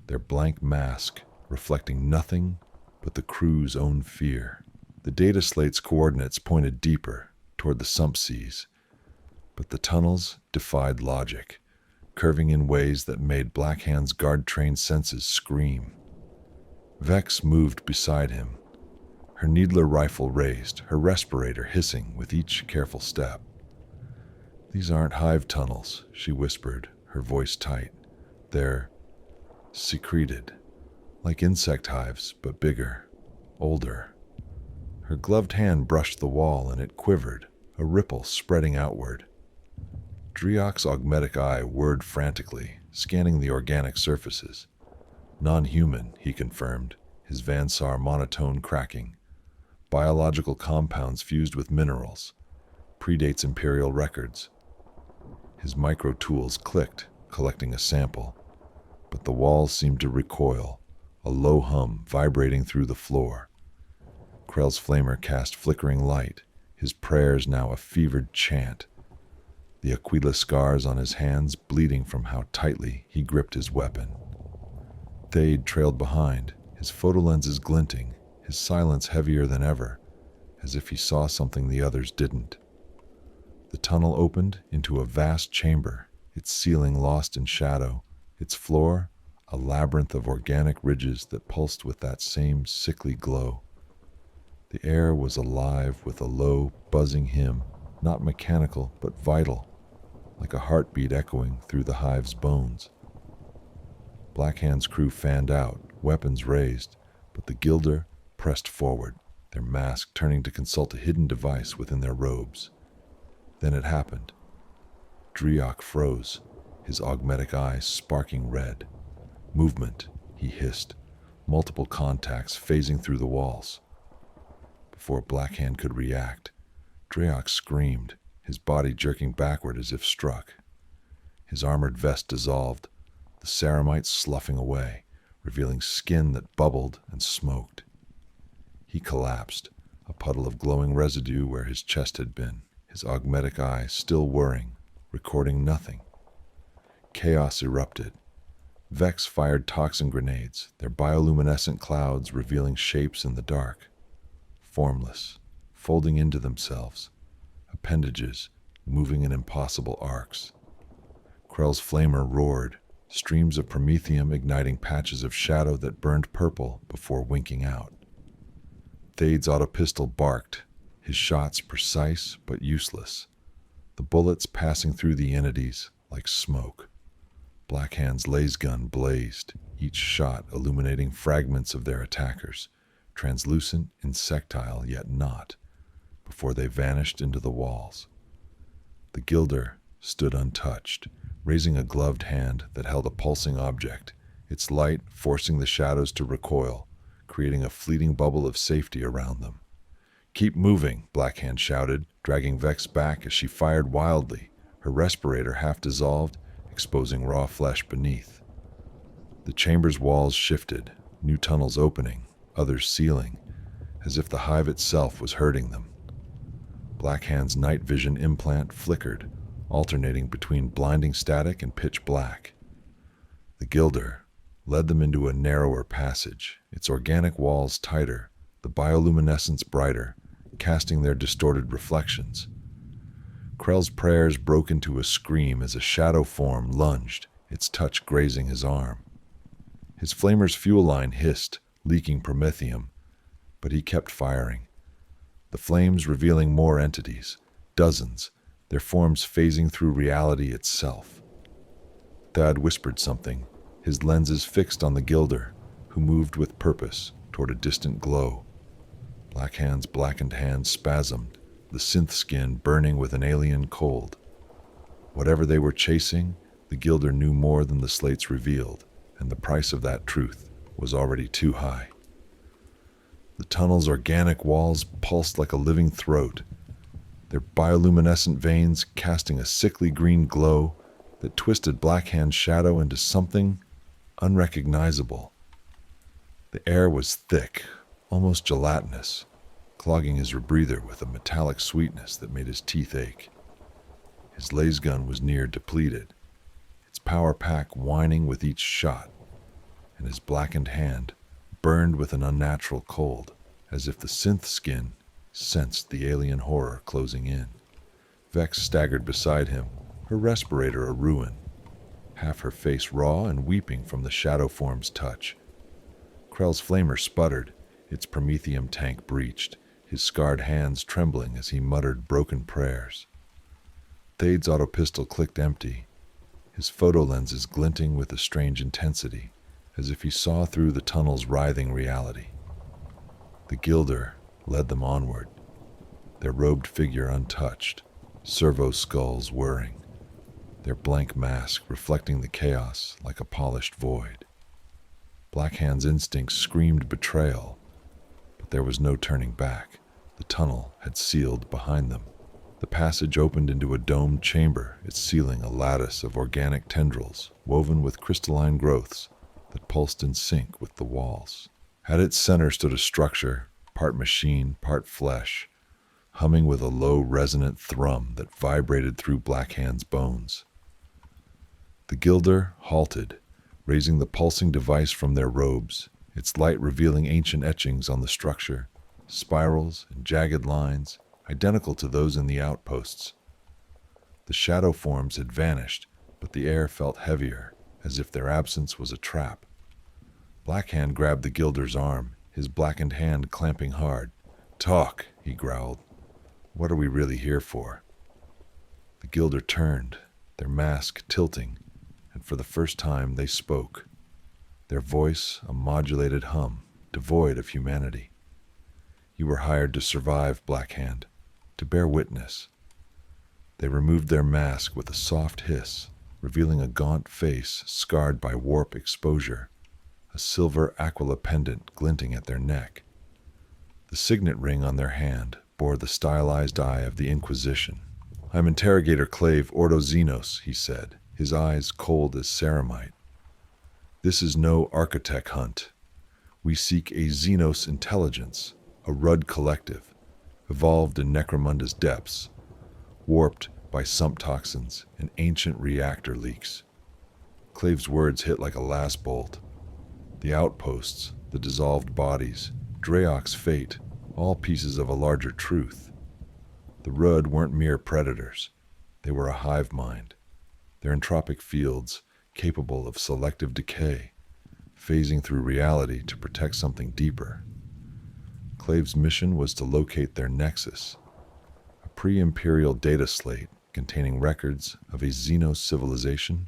their blank mask reflecting nothing but the crew's own fear. The data slate's coordinates pointed deeper, toward the sump seas, but the tunnels defied logic, curving in ways that made Blackhand's guard-trained senses scream. Vex moved beside him, her needler rifle raised, her respirator hissing with each careful step. "These aren't hive tunnels," she whispered, her voice tight. "They're secreted, like insect hives, but bigger, older." Her gloved hand brushed the wall and it quivered, a ripple spreading outward. Driok's augmetic eye whirred frantically, scanning the organic surfaces. "Non-human," he confirmed, his Vansar monotone cracking. "Biological compounds fused with minerals. Predates Imperial records." His micro-tools clicked, collecting a sample, but the walls seemed to recoil, a low hum vibrating through the floor. Krell's flamer cast flickering light, his prayers now a fevered chant, the Aquila scars on his hands bleeding from how tightly he gripped his weapon. Thade trailed behind, his photolenses glinting, his silence heavier than ever, as if he saw something the others didn't. The tunnel opened into a vast chamber, its ceiling lost in shadow, its floor a labyrinth of organic ridges that pulsed with that same sickly glow. The air was alive with a low, buzzing hymn, not mechanical but vital, like a heartbeat echoing through the hive's bones. Blackhand's crew fanned out, weapons raised, but the Gilder pressed forward, their mask turning to consult a hidden device within their robes. Then it happened. Driok froze, his augmetic eyes sparking red. Movement, he hissed, multiple contacts phasing through the walls. Before Blackhand could react, Driok screamed, his body jerking backward as if struck. His armored vest dissolved, the ceramite sloughing away, revealing skin that bubbled and smoked. He collapsed, a puddle of glowing residue where his chest had been, his augmetic eye still whirring, recording nothing. Chaos erupted. Vex fired toxin grenades, their bioluminescent clouds revealing shapes in the dark. Formless, folding into themselves, appendages moving in impossible arcs. Krell's flamer roared, streams of promethium igniting patches of shadow that burned purple before winking out. Thade's autopistol barked, his shots precise but useless, the bullets passing through the entities like smoke. Blackhand's laser gun blazed, each shot illuminating fragments of their attackers, translucent, insectile yet not, before they vanished into the walls. The Gilder stood untouched, raising a gloved hand that held a pulsing object, its light forcing the shadows to recoil, creating a fleeting bubble of safety around them. "Keep moving," Blackhand shouted, dragging Vex back as she fired wildly, her respirator half dissolved, exposing raw flesh beneath. The chamber's walls shifted, new tunnels opening, others sealing, as if the hive itself was hurting them. Blackhand's night vision implant flickered, alternating between blinding static and pitch black. The Gilder led them into a narrower passage, its organic walls tighter, the bioluminescence brighter, casting their distorted reflections. Krell's prayers broke into a scream as a shadow form lunged, its touch grazing his arm. His flamer's fuel line hissed, leaking promethium, but he kept firing. The flames revealing more entities, dozens, their forms phasing through reality itself. Thad whispered something, his lenses fixed on the Gilder, who moved with purpose toward a distant glow. Blackhand's blackened hand spasmed, the synth skin burning with an alien cold. Whatever they were chasing, the Gilder knew more than the slates revealed, and the price of that truth was already too high. The tunnel's organic walls pulsed like a living throat, their bioluminescent veins casting a sickly green glow that twisted Blackhand's shadow into something unrecognizable. The air was thick, almost gelatinous, clogging his rebreather with a metallic sweetness that made his teeth ache. His laser gun was near depleted, its power pack whining with each shot, and his blackened hand burned with an unnatural cold, as if the synth skin sensed the alien horror closing in. Vex staggered beside him, her respirator a ruin, half her face raw and weeping from the shadow form's touch. Krell's flamer sputtered, its promethium tank breached, his scarred hands trembling as he muttered broken prayers. Thade's autopistol clicked empty, his photo lenses glinting with a strange intensity, as if he saw through the tunnel's writhing reality. The Gilder led them onward, their robed figure untouched, servo skulls whirring, their blank mask reflecting the chaos like a polished void. Blackhand's instincts screamed betrayal, but there was no turning back. The tunnel had sealed behind them. The passage opened into a domed chamber, its ceiling a lattice of organic tendrils woven with crystalline growths that pulsed in sync with the walls. At its center stood a structure, part machine, part flesh, humming with a low, resonant thrum that vibrated through Blackhand's bones. The Gilder halted, raising the pulsing device from their robes, its light revealing ancient etchings on the structure, spirals and jagged lines, identical to those in the outposts. The shadow forms had vanished, but the air felt heavier, as if their absence was a trap. Blackhand grabbed the Gilder's arm, his blackened hand clamping hard. "Talk," he growled. "What are we really here for?" The Gilder turned, their mask tilting, and for the first time they spoke, their voice a modulated hum, devoid of humanity. You were hired to survive, Blackhand, to bear witness. They removed their mask with a soft hiss, revealing a gaunt face scarred by warp exposure, a silver aquila pendant glinting at their neck. The signet ring on their hand bore the stylized eye of the Inquisition. "I'm Interrogator Clave Ordozenos," he said, his eyes cold as ceramite. "This is no architect hunt. We seek a Xenos intelligence, a Rudd collective, evolved in Necromunda's depths, warped by sump toxins and ancient reactor leaks." Clave's words hit like a last bolt. The outposts, the dissolved bodies, Dreyok's fate, all pieces of a larger truth. The Rudd weren't mere predators. They were a hive mind. Their entropic fields, capable of selective decay, phasing through reality to protect something deeper. Clave's mission was to locate their nexus, a pre-imperial data slate containing records of a Xenos civilization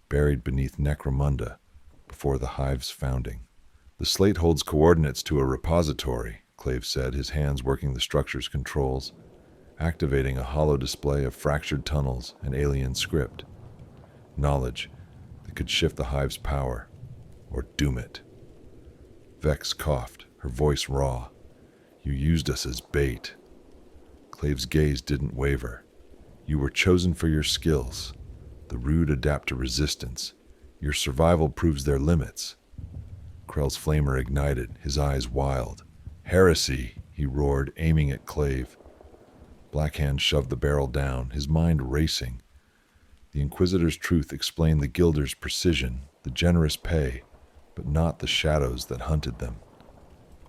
buried beneath Necromunda before the Hive's founding. "The slate holds coordinates to a repository," Clave said, his hands working the structure's controls, activating a hollow display of fractured tunnels and alien script. Knowledge that could shift the Hive's power, or doom it. Vex coughed, her voice raw. "You used us as bait." Clave's gaze didn't waver. "You were chosen for your skills. The rude adapt to resistance. Your survival proves their limits." Krell's flamer ignited, his eyes wild. "Heresy!" he roared, aiming at Clave. Blackhand shoved the barrel down, his mind racing. The Inquisitor's truth explained the Guilder's precision, the generous pay, but not the shadows that hunted them.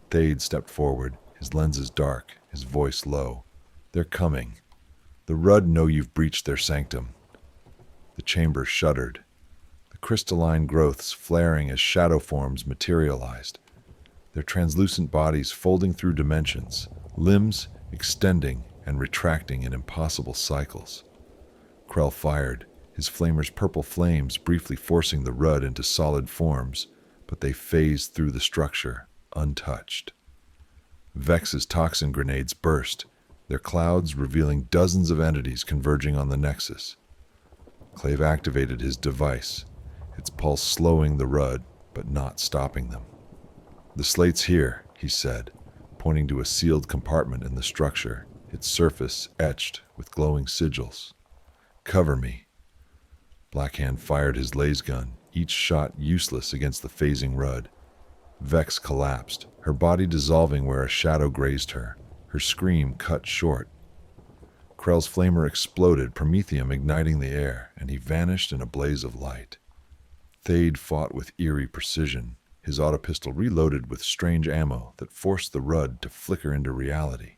Thade stepped forward, his lenses dark, his voice low. "They're coming. The Rudd know you've breached their sanctum." The chamber shuddered, the crystalline growths flaring as shadow forms materialized, their translucent bodies folding through dimensions, limbs extending and retracting in impossible cycles. Krell fired, his flamer's purple flames briefly forcing the Rudd into solid forms, but they phased through the structure, untouched. Vex's toxin grenades burst, their clouds revealing dozens of entities converging on the Nexus. Clave activated his device, its pulse slowing the Rudd, but not stopping them. "The slate's here," he said, pointing to a sealed compartment in the structure, its surface etched with glowing sigils. "Cover me." Blackhand fired his laser gun, each shot useless against the phasing Rudd. Vex collapsed, her body dissolving where a shadow grazed her, her scream cut short. Krell's flamer exploded, promethium igniting the air, and he vanished in a blaze of light. Thade fought with eerie precision, his autopistol reloaded with strange ammo that forced the Rudd to flicker into reality.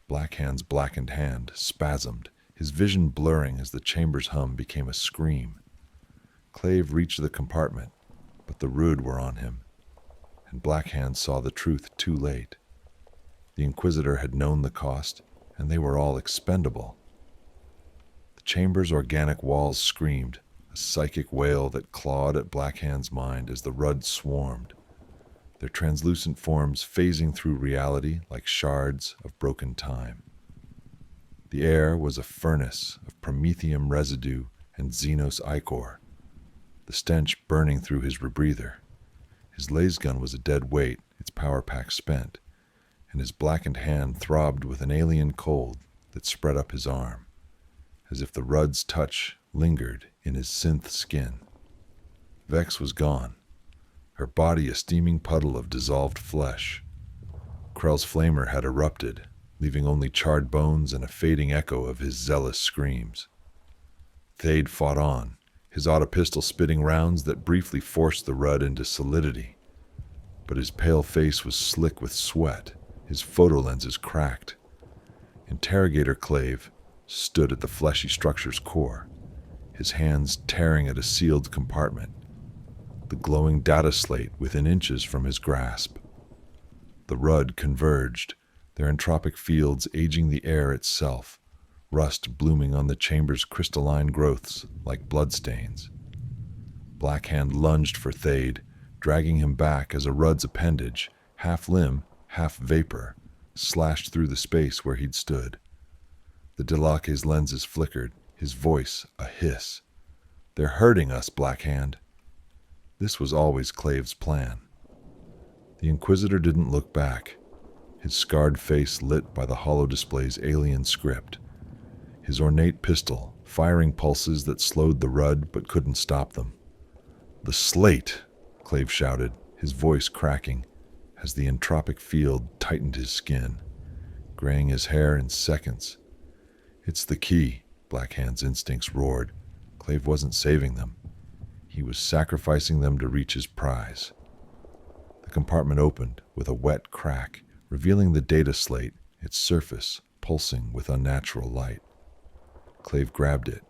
Blackhand's blackened hand spasmed, his vision blurring as the chamber's hum became a scream. Clave reached the compartment, but the Rudd were on him, and Blackhand saw the truth too late. The Inquisitor had known the cost, and they were all expendable. The chamber's organic walls screamed, a psychic wail that clawed at Blackhand's mind as the Rudd swarmed, their translucent forms phasing through reality like shards of broken time. The air was a furnace of promethium residue and Xenos ichor, the stench burning through his rebreather. His laser gun was a dead weight, its power pack spent, and his blackened hand throbbed with an alien cold that spread up his arm, as if the Rudd's touch lingered in his synth skin. Vex was gone, her body a steaming puddle of dissolved flesh. Krell's flamer had erupted, leaving only charred bones and a fading echo of his zealous screams. Thade fought on, his autopistol spitting rounds that briefly forced the Rudd into solidity. But his pale face was slick with sweat, his photolenses cracked. Interrogator Clave stood at the fleshy structure's core, his hands tearing at a sealed compartment, the glowing data slate within inches from his grasp. The Rudd converged, their entropic fields aging the air itself, rust blooming on the chamber's crystalline growths like bloodstains. Blackhand lunged for Thade, dragging him back as a Rudd's appendage, half limb, half vapor, slashed through the space where he'd stood. The Delake's lenses flickered, his voice a hiss. "They're hurting us, Black Hand." This was always Clave's plan. The Inquisitor didn't look back, his scarred face lit by the holodisplay's alien script, his ornate pistol firing pulses that slowed the Rudd but couldn't stop them. "The slate!" Clave shouted, his voice cracking, as the entropic field tightened his skin, graying his hair in seconds. "It's the key," Black Hand's instincts roared. Clave wasn't saving them. He was sacrificing them to reach his prize. The compartment opened with a wet crack, revealing the data slate, its surface pulsing with unnatural light. Clave grabbed it,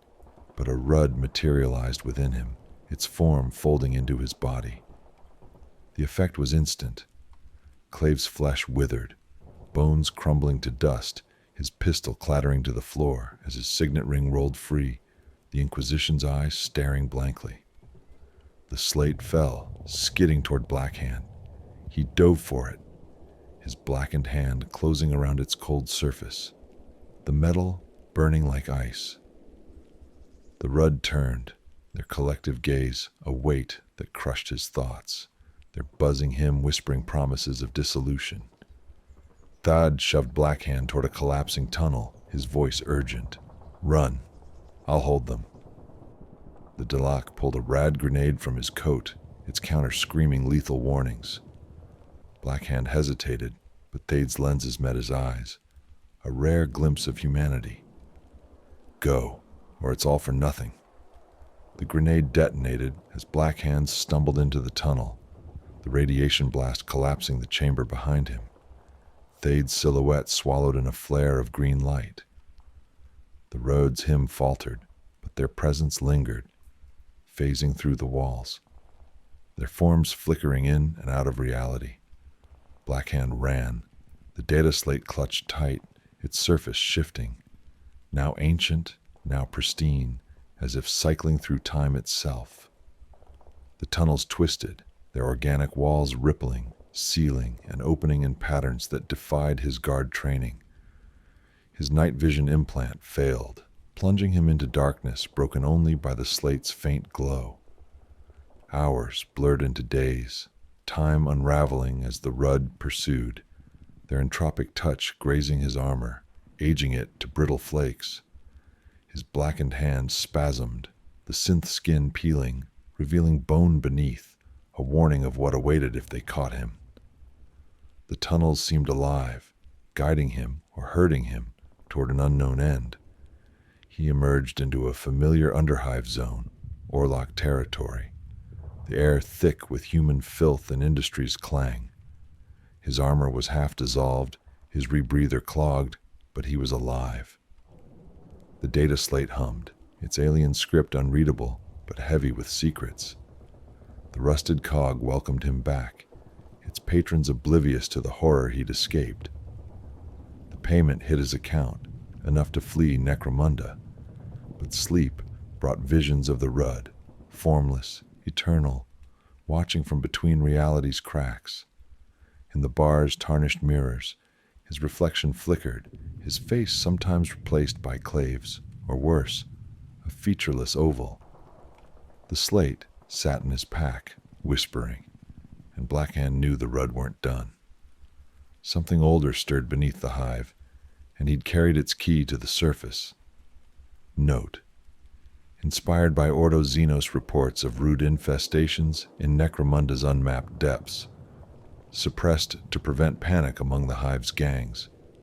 but a Rudd materialized within him, its form folding into his body. The effect was instant. Clave's flesh withered, bones crumbling to dust, his pistol clattering to the floor as his signet ring rolled free, the Inquisition's eyes staring blankly. The slate fell, skidding toward Black Hand. He dove for it, his blackened hand closing around its cold surface, the metal burning like ice. The Rudd turned, their collective gaze a weight that crushed his thoughts, their buzzing hymn whispering promises of dissolution. Thad shoved Black Hand toward a collapsing tunnel, his voice urgent. "Run. I'll hold them." The Delak pulled a rad grenade from his coat, its counter screaming lethal warnings. Black Hand hesitated, but Thade's lenses met his eyes, a rare glimpse of humanity. "Go, or it's all for nothing." The grenade detonated as Black Hand stumbled into the tunnel, the radiation blast collapsing the chamber behind him. Thade's silhouette swallowed in a flare of green light. The Rhodes' hymn faltered, but their presence lingered, phasing through the walls, their forms flickering in and out of reality. Black Hand ran, the data slate clutched tight, its surface shifting, now ancient, now pristine, as if cycling through time itself. The tunnels twisted, their organic walls rippling, sealing, and opening in patterns that defied his guard training. His night vision implant failed, plunging him into darkness broken only by the slate's faint glow. Hours blurred into days, time unraveling as the Rudd pursued, their entropic touch grazing his armor, aging it to brittle flakes. His blackened hand spasmed, the synth skin peeling, revealing bone beneath, a warning of what awaited if they caught him. The tunnels seemed alive, guiding him or hurting him toward an unknown end. He emerged into a familiar Underhive zone, Orlok territory, the air thick with human filth and industry's clang. His armor was half dissolved, his rebreather clogged, but he was alive. The data slate hummed, its alien script unreadable, but heavy with secrets. The rusted cog welcomed him back, its patrons oblivious to the horror he'd escaped. The payment hit his account, enough to flee Necromunda, but sleep brought visions of the Rudd, formless, eternal, watching from between reality's cracks. In the bar's tarnished mirrors, his reflection flickered, his face sometimes replaced by Clave's, or worse, a featureless oval. The slate sat in his pack, whispering, and Black Hand knew the Rudd weren't done. Something older stirred beneath the hive, and he'd carried its key to the surface. Note: inspired by Ordo Xenos reports of rude infestations in Necromunda's unmapped depths, suppressed to prevent panic among the hive's gangs,